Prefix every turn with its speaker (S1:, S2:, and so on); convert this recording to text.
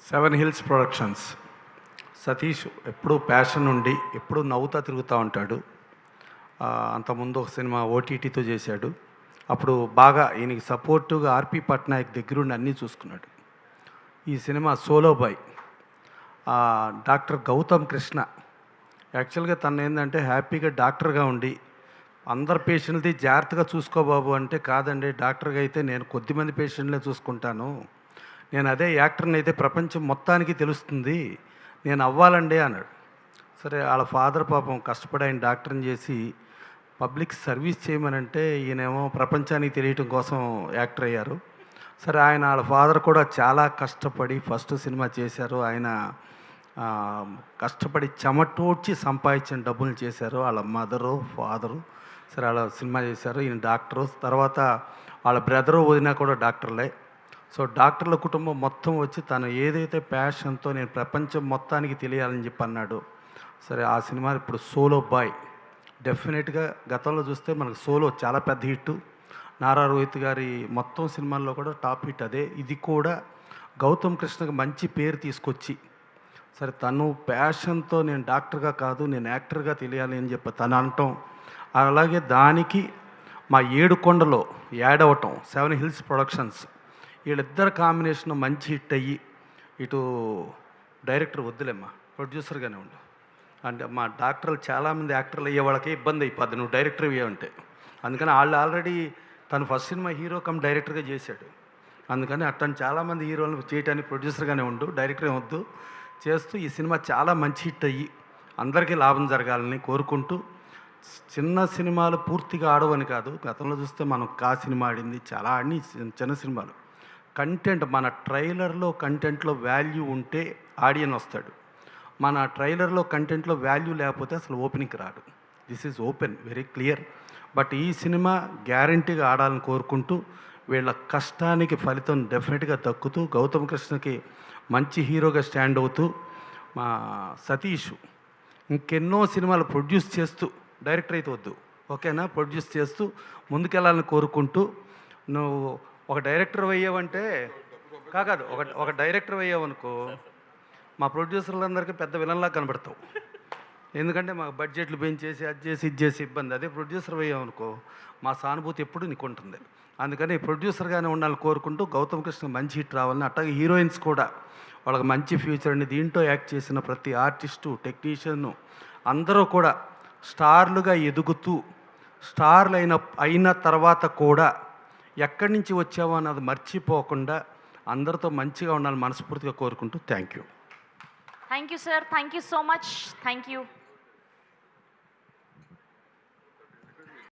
S1: Seven hills productions. Satish ఎప్పుడూ passion ఉండి ఎప్పుడూ నవ్వుతా తిరుగుతూ ఉంటాడు. అంతకుముందు ఒక సినిమా ఓటీటీతో చేశాడు. అప్పుడు బాగా ఈయనకి సపోర్టుగా ఆర్పి పట్నాయక్ దగ్గరుండి అన్నీ చూసుకున్నాడు. ఈ cinema solo boy. Doctor Gautam Krishna యాక్చువల్గా తను ఏంటంటే హ్యాపీగా డాక్టర్గా ఉండి అందరు పేషెంట్ది జాగ్రత్తగా చూసుకోబాబు అంటే, కాదండి డాక్టర్గా అయితే నేను కొద్దిమంది పేషెంట్లే చూసుకుంటాను, నేను అదే యాక్టర్ని అయితే ప్రపంచం మొత్తానికి తెలుస్తుంది, నేను అవ్వాలండి అన్నాడు. సరే వాళ్ళ ఫాదర్ పాపం కష్టపడి ఆయన డాక్టర్ని చేసి పబ్లిక్ సర్వీస్ చేయమనంటే ఈయనేమో ప్రపంచానికి తెలియటం కోసం యాక్టర్ అయ్యారు. సరే వాళ్ళ ఫాదర్ కూడా చాలా కష్టపడి ఫస్ట్ సినిమా చేశారు. ఆయన కష్టపడి చెమటోడ్చి సంపాదించిన డబ్బులు చేశారు. వాళ్ళ మదరు ఫాదరు సరే వాళ్ళ సినిమా చేశారు. ఈయన డాక్టరు. తర్వాత వాళ్ళ బ్రదరు వదినా కూడా డాక్టర్లే. సో డాక్టర్ల కుటుంబం మొత్తం వచ్చి తను ఏదైతే ప్యాషన్తో నేను ప్రపంచం మొత్తానికి తెలియాలని చెప్పి అన్నాడు. సరే ఆ సినిమా ఇప్పుడు సోలో బాయ్. డెఫినెట్గా గతంలో చూస్తే మనకు సోలో చాలా పెద్ద హిట్. నారా రోహిత్ గారి మొత్తం సినిమాల్లో కూడా టాప్ హిట్ అదే. ఇది కూడా గౌతమ్ కృష్ణకి మంచి పేరు తీసుకొచ్చి సరే తను ప్యాషన్తో నేను డాక్టర్గా కాదు నేను యాక్టర్గా తెలియాలి అని చెప్పి తను అనటం, అలాగే దానికి మా ఏడుకొండలో యాడ్ అవ్వటం సెవెన్ హిల్స్ ప్రొడక్షన్స్ వీళ్ళిద్దరు కాంబినేషన్ మంచి హిట్ అయ్యి ఇటు డైరెక్టర్ వద్దులేమ్మా ప్రొడ్యూసర్గానే ఉండు అంటే మా డాక్టర్లు చాలామంది యాక్టర్లు అయ్యే వాళ్ళకి ఇబ్బంది అయిపోద్ది నువ్వు డైరెక్టర్ అయ్యావంటే. అందుకని వాళ్ళు ఆల్రెడీ తను ఫస్ట్ సినిమా హీరో కమ్ డైరెక్టర్గా చేశాడు. అందుకని అట్టని చాలామంది హీరోలను చేయడానికి ప్రొడ్యూసర్గానే ఉండు, డైరెక్టర్ వద్దు చేస్తూ ఈ సినిమా చాలా మంచి హిట్ అయ్యి అందరికీ లాభం జరగాలని కోరుకుంటూ, చిన్న సినిమాలు పూర్తిగా ఆడవని కాదు, గతంలో చూస్తే మనం కా సినిమా ఆడింది చాలా ఆడి చిన్న సినిమాలు కంటెంట్ మన ట్రైలర్లో కంటెంట్లో వాల్యూ ఉంటే ఆడియన్ వస్తాడు. మన ట్రైలర్లో కంటెంట్లో వాల్యూ లేకపోతే అసలు ఓపెనింగ్కి రాడు. This is open very clear. But ఈ సినిమా గ్యారంటీగా ఆడాలని కోరుకుంటూ వీళ్ళ కష్టానికి ఫలితం డెఫినెట్గా దక్కుతూ గౌతమ్ కృష్ణకి మంచి హీరోగా స్టాండ్ అవుతూ మా సతీష్ ఇంకెన్నో సినిమాలు ప్రొడ్యూస్ చేస్తూ డైరెక్టర్ అయితే వద్దు ఓకేనా ప్రొడ్యూస్ చేస్తూ ముందుకెళ్ళాలని కోరుకుంటూ, నువ్వు ఒక డైరెక్టర్ అయ్యావంటే కాదు ఒక డైరెక్టర్ అయ్యావనుకో మా ప్రొడ్యూసర్లందరికీ పెద్ద విలన్లా కనబడతావు. ఎందుకంటే మాకు బడ్జెట్లు పెంచేసి అది చేసి ఇది చేసి ఇబ్బంది. అదే ప్రొడ్యూసర్ అయ్యామనుకో మా సానుభూతి ఎప్పుడు నీకు ఉంటుంది. అందుకని ప్రొడ్యూసర్గానే ఉండాలని కోరుకుంటూ గౌతమ్ కృష్ణ మంచి హిట్ రావాలని, అట్లాగే హీరోయిన్స్ కూడా వాళ్ళకి మంచి ఫ్యూచర్ అండి. దీంట్లో యాక్ట్ చేసిన ప్రతి ఆర్టిస్టు టెక్నీషియన్ అందరూ కూడా స్టార్లుగా ఎదుగుతూ స్టార్లు అయిన తర్వాత కూడా ఎక్కడి నుంచి వచ్చావో అన్నది మర్చిపోకుండా అందరితో మంచిగా ఉండాలని మనస్ఫూర్తిగా కోరుకుంటూ thank you.
S2: Thank you, sir. Thank you so much. Thank you.